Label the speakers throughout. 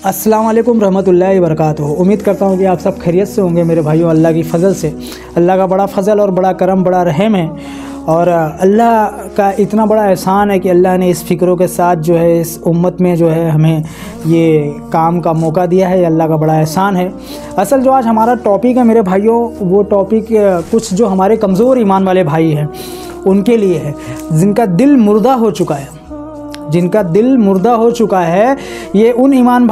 Speaker 1: अस्सलाम वालेकुम रहमतुल्लाहि व बरकातुहू। उम्मीद करता हूँ कि आप सब खैरियत से होंगे मेरे भाइयों। अल्लाह की फ़ज़ल से, अल्लाह का बड़ा फ़ज़ल और बड़ा करम, बड़ा रहम है। और अल्लाह का इतना बड़ा एहसान है कि अल्लाह ने इस फ़िक्रों के साथ जो है इस उम्मत में जो है हमें ये काम का मौका दिया है। अल्लाह का बड़ा एहसान है। असल जो आज हमारा टॉपिक है मेरे भाइयों, वो टॉपिक कुछ जो हमारे कमज़ोर ईमान वाले भाई हैं उनके लिए है, जिनका दिल मुर्दा हो चुका है, जिनका दिल मुर्दा हो चुका है। ये उन ईमान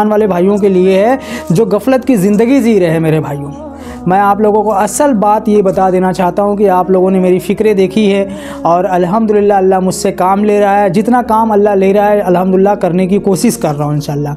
Speaker 1: वाले भाइयों के लिए है जो गफलत की ज़िंदगी जी रहे हैं मेरे भाइयों। मैं आप लोगों को असल बात ये बता देना चाहता हूँ कि आप लोगों ने मेरी फ़िक्रें देखी है और अल्हम्दुलिल्लाह अल्लाह मुझसे काम ले रहा है। जितना काम अल्लाह ले रहा है अल्हम्दुलिल्लाह करने की कोशिश कर रहा हूँ इंशाल्लाह।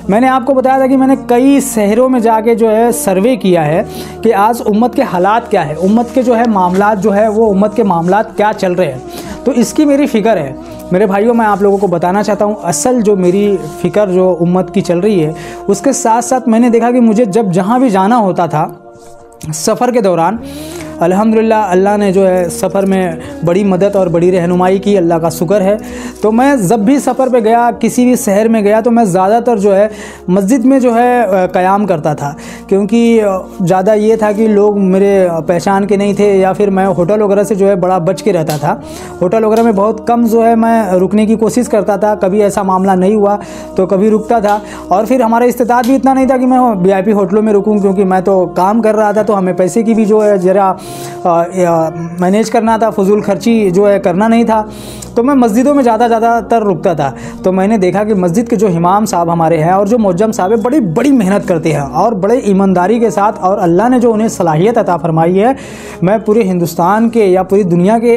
Speaker 1: मैंने आपको बताया था कि मैंने कई शहरों में जाके जो है सर्वे किया है कि आज उम्मत के हालात क्या है, उम्मत के जो है मामलात जो है वो उम्मत के मामलात क्या चल रहे हैं। तो इसकी मेरी फ़िक्र है मेरे भाइयों। मैं आप लोगों को बताना चाहता हूँ असल जो मेरी फ़िक्र जो उम्मत की चल रही है, उसके साथ साथ मैंने देखा कि मुझे जब जहाँ भी जाना होता था सफ़र के दौरान, अल्हम्दुलिल्लाह अल्लाह ने जो है सफ़र में बड़ी मदद और बड़ी रहनुमाई की, अल्लाह का शुक्र है। तो मैं जब भी सफ़र पे गया, किसी भी शहर में गया, तो मैं ज़्यादातर जो है मस्जिद में जो है क़याम करता था, क्योंकि ज़्यादा ये था कि लोग मेरे पहचान के नहीं थे या फिर मैं होटल वगैरह से जो है बड़ा बच के रहता था। होटल वगैरह में बहुत कम जो है मैं रुकने की कोशिश करता था। कभी ऐसा मामला नहीं हुआ तो कभी रुकता था। और फिर हमारा इस्तेताद भी इतना नहीं था कि मैं VIP होटलों में रुकूँ, क्योंकि मैं तो काम कर रहा था, तो हमें पैसे की भी जो है ज़रा मैनेज करना था, फजूल खर्ची जो है करना नहीं था। तो मैं मस्जिदों में ज़्यादातर रुकता था। तो मैंने देखा कि मस्जिद के जो इमाम साहब हमारे हैं और जो मुअज्जम साहब है, बड़ी बड़ी मेहनत करते हैं और बड़े ईमानदारी के साथ, और अल्लाह ने जो उन्हें सलाहियत अता फरमाई है। मैं पूरे हिंदुस्तान के या पूरी दुनिया के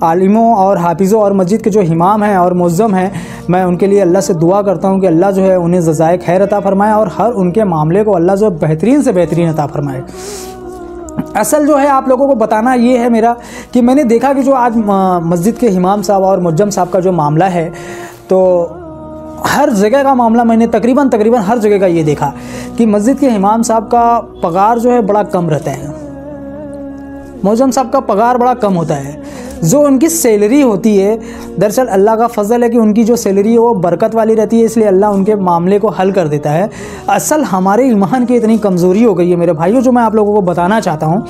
Speaker 1: आलिमों और हाफिज़ों और मस्जिद के जो इमाम हैं और मुअज्जम हैं, मैं उनके लिए अल्लाह से दुआ करता हूँ कि अल्लाह जो है उन्हें जज़ाए खैर अता फरमाए और हर उनके मामले को अल्लाह जो बेहतरीन से बेहतरीन अता फरमाए। असल जो है आप लोगों को बताना ये है मेरा कि मैंने देखा कि जो आज मस्जिद के इमाम साहब और मुअज्जम साहब का जो मामला है, तो हर जगह का मामला मैंने तकरीबन हर जगह का ये देखा कि मस्जिद के इमाम साहब का पगार जो है बड़ा कम रहता है, मुअज्जम साहब का पगार बड़ा कम होता है। जो उनकी सैलरी होती है, दरअसल अल्लाह का फ़ज़ल है कि उनकी जो सैलरी है वो बरकत वाली रहती है, इसलिए अल्लाह उनके मामले को हल कर देता है। असल हमारे ईमान की इतनी कमज़ोरी हो गई है मेरे भाइयों, जो मैं आप लोगों को बताना चाहता हूँ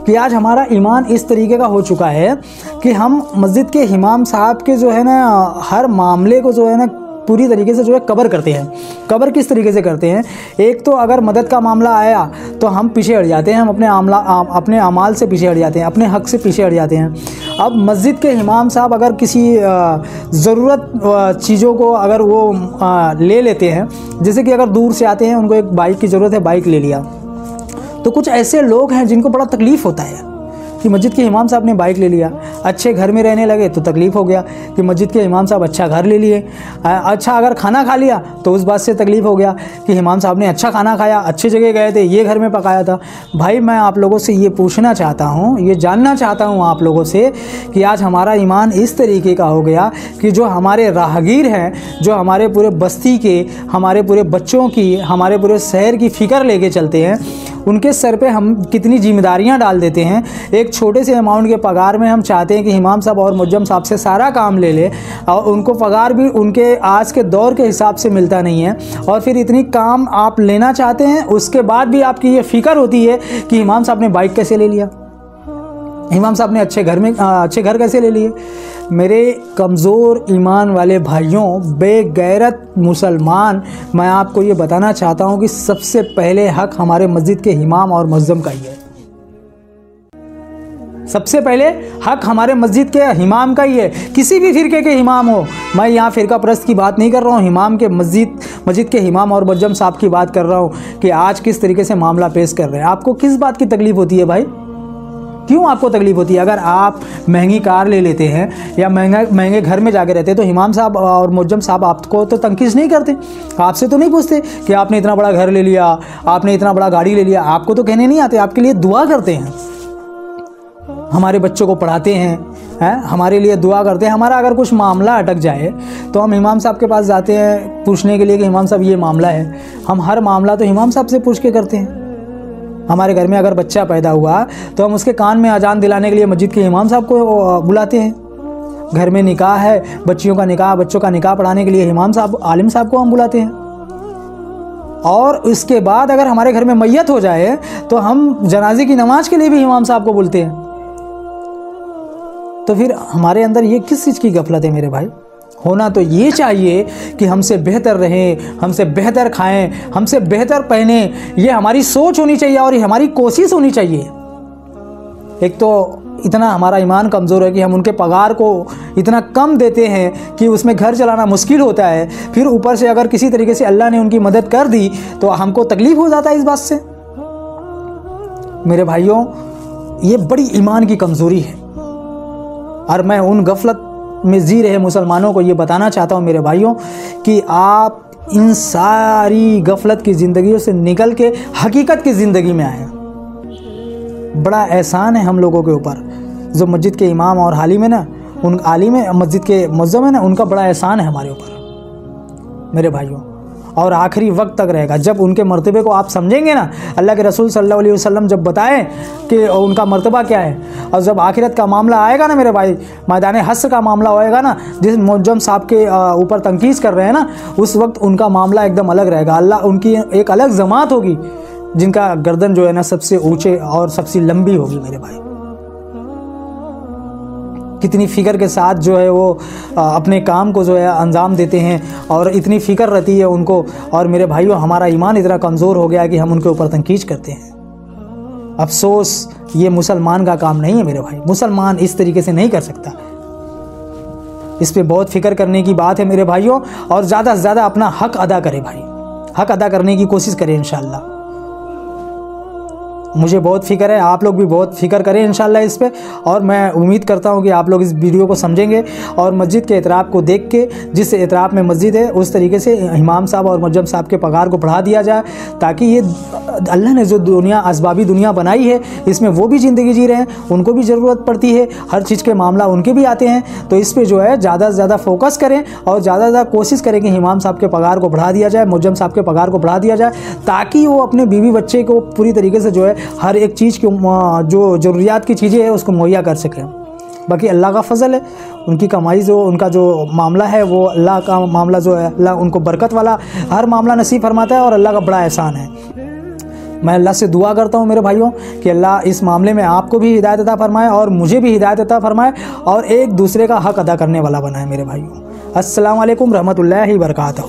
Speaker 1: कि आज हमारा ईमान इस तरीके का हो चुका है कि हम मस्जिद के इमाम साहब के जो है ना हर मामले को जो है ना पूरी तरीके से जो है कवर करते हैं। कवर किस तरीके से करते हैं? एक तो अगर मदद का मामला आया तो हम पीछे हट जाते हैं, हम अपने अमाल से पीछे हट जाते हैं, अपने हक़ से पीछे हट जाते हैं। अब मस्जिद के इमाम साहब अगर किसी ज़रूरत चीज़ों को अगर वो ले लेते हैं, जैसे कि अगर दूर से आते हैं, उनको एक बाइक की ज़रूरत है, बाइक ले लिया, तो कुछ ऐसे लोग हैं जिनको बड़ा तकलीफ़ होता है कि मस्जिद के इमाम साहब ने बाइक ले लिया, अच्छे घर में रहने लगे तो तकलीफ़ हो गया कि मस्जिद के इमाम साहब अच्छा घर ले लिए। अच्छा अगर खाना खा लिया तो उस बात से तकलीफ़ हो गया कि इमाम साहब ने अच्छा खाना खाया, अच्छी जगह गए थे, ये घर में पकाया था। भाई मैं आप लोगों से ये पूछना चाहता हूँ, ये जानना चाहता हूँ आप लोगों से कि आज हमारा ईमान इस तरीके का हो गया कि जो हमारे राहगीर हैं, जो हमारे पूरे बस्ती के, हमारे पूरे बच्चों की, हमारे पूरे शहर की फ़िक्र लेके चलते हैं, उनके सर पे हम कितनी जिम्मेदारियां डाल देते हैं। एक छोटे से अमाउंट के पगार में हम चाहते हैं कि इमाम साहब और मुअज्जम साहब से सारा काम ले ले, और उनको पगार भी उनके आज के दौर के हिसाब से मिलता नहीं है। और फिर इतनी काम आप लेना चाहते हैं, उसके बाद भी आपकी ये फ़िक्र होती है कि इमाम साहब ने बाइक कैसे ले लिया, इमाम साहब ने अच्छे घर कैसे ले लिए। मेरे कमज़ोर ईमान वाले भाइयों, बेगैरत मुसलमान, मैं आपको ये बताना चाहता हूँ कि सबसे पहले हक़ हमारे मस्जिद के इमाम और मुअज्जम का ही है। सबसे पहले हक़ हमारे मस्जिद के इमाम का ही है। किसी भी फ़िरके के इमाम हो, मैं यहाँ फ़िरका परस्त की बात नहीं कर रहा हूँ, इमाम के मस्जिद के इमाम और मुअज्जम साहब की बात कर रहा हूँ कि आज किस तरीके से मामला पेश कर रहे हैं। आपको किस बात की तकलीफ़ होती है भाई? क्यों आपको तकलीफ़ होती है? अगर आप महंगी कार ले लेते हैं या महंगे घर में जाके रहते हैं, तो इमाम साहब और मुअज्जम साहब आपको तो तंकीज़ नहीं करते, आपसे तो नहीं पूछते कि आपने इतना बड़ा घर ले लिया, आपने इतना बड़ा गाड़ी ले लिया। आपको तो कहने नहीं आते, आपके लिए दुआ करते हैं, हमारे बच्चों को पढ़ाते हैं, हमारे लिए दुआ करते हैं। हमारा अगर कुछ मामला अटक जाए तो हम इमाम साहब के पास जाते हैं पूछने के लिए कि इमाम साहब ये मामला है। हम हर मामला तो इमाम साहब से पूछ के करते हैं। हमारे घर में अगर बच्चा पैदा हुआ तो हम उसके कान में अजान दिलाने के लिए मस्जिद के इमाम साहब को बुलाते हैं। घर में निकाह है, बच्चियों का निकाह, बच्चों का निकाह पढ़ाने के लिए इमाम साहब, आलिम साहब को हम बुलाते हैं। और इसके बाद अगर हमारे घर में मैयत हो जाए तो हम जनाजे की नमाज के लिए भी इमाम साहब को बोलते हैं। तो फिर हमारे अंदर ये किस चीज़ की गफलत है मेरे भाई? होना तो ये चाहिए कि हमसे बेहतर रहें, हमसे बेहतर खाएं, हमसे बेहतर पहने। ये हमारी सोच होनी चाहिए और ये हमारी कोशिश होनी चाहिए। एक तो इतना हमारा ईमान कमज़ोर है कि हम उनके पगार को इतना कम देते हैं कि उसमें घर चलाना मुश्किल होता है। फिर ऊपर से अगर किसी तरीके से अल्लाह ने उनकी मदद कर दी तो हमको तकलीफ़ हो जाता है इस बात से। मेरे भाइयों, ये बड़ी ईमान की कमज़ोरी है और मैं उन गफलत में जी रहे मुसलमानों को ये बताना चाहता हूँ मेरे भाइयों कि आप इन सारी गफलत की ज़िंदगियों से निकल के हकीकत की ज़िंदगी में आए। बड़ा एहसान है हम लोगों के ऊपर, जो मस्जिद के इमाम और हालिम है ना, उन आलिम मस्जिद के मुअज्जिम है ना, उनका बड़ा एहसान है हमारे ऊपर मेरे भाइयों। और आखिरी वक्त तक रहेगा जब उनके मर्तबे को आप समझेंगे ना। अल्लाह के रसूल सल्लल्लाहु अलैहि वसल्लम जब बताएं कि उनका मर्तबा क्या है, और जब आखिरत का मामला आएगा ना मेरे भाई, मैदान हश्र का मामला होएगा ना, जिस मुअज्जम साहब के ऊपर तनकीस कर रहे हैं ना, उस वक्त उनका मामला एकदम अलग रहेगा। अल्लाह उनकी एक अलग जमात होगी जिनका गर्दन जो है ना सबसे ऊंचे और सबसे लंबी होगी मेरे भाई। कितनी फ़िक्र के साथ जो है वो अपने काम को जो है अंजाम देते हैं और इतनी फ़िक्र रहती है उनको। और मेरे भाइयों, हमारा ईमान इतना कमज़ोर हो गया है कि हम उनके ऊपर तनकीज करते हैं। अफसोस, ये मुसलमान का काम नहीं है मेरे भाई। मुसलमान इस तरीके से नहीं कर सकता। इस पे बहुत फ़िक्र करने की बात है मेरे भाइयों। और ज़्यादा से ज़्यादा अपना हक़ अदा करें भाई, हक़ अदा करने की कोशिश करें इंशाअल्लाह। मुझे बहुत फ़िक्र है, आप लोग भी बहुत फ़िक्र करें इंशाअल्लाह इस पे। और मैं उम्मीद करता हूँ कि आप लोग इस वीडियो को समझेंगे और मस्जिद के एतराफ़ को देख के, जिस एतराफ़ में मस्जिद है उस तरीके से इमाम साहब और मुअज्जिम साहब के पगार को बढ़ा दिया जाए, ताकि ये अल्लाह ने जो दुनिया, असबाबी दुनिया बनाई है, इसमें वो भी ज़िंदगी जी रहे हैं, उनको भी ज़रूरत पड़ती है, हर चीज़ के मामला उनके भी आते हैं। तो इस पर जो है ज़्यादा से ज़्यादा फोकस करें और ज़्यादा से ज़्यादा कोशिश करें कि इमाम साहब के पगार को बढ़ा दिया जाए, मुअज्जिम साहब के पगार को बढ़ा दिया जाए, ताकि वो अपने बीवी बच्चे को पूरी तरीके से जो है हर एक चीज़ की जो ज़रूरियात की चीज़ें हैं उसको मुहैया कर सकें। बाकी अल्लाह का फ़ज़ल है, उनकी कमाई जो, उनका जो मामला है वो अल्लाह का मामला जो है, अल्लाह उनको बरकत वाला हर मामला नसीब फरमाता है और अल्लाह का बड़ा एहसान है। मैं अल्लाह से दुआ करता हूँ मेरे भाइयों कि अल्लाह इस मामले में आपको भी हिदायत अता फरमाए और मुझे भी हिदायत अता फरमाए और एक दूसरे का हक़ अदा करने वाला बनाए मेरे भाइयों। अस्सलाम वालेकुम रहमतुल्लाहि व बरकातहू।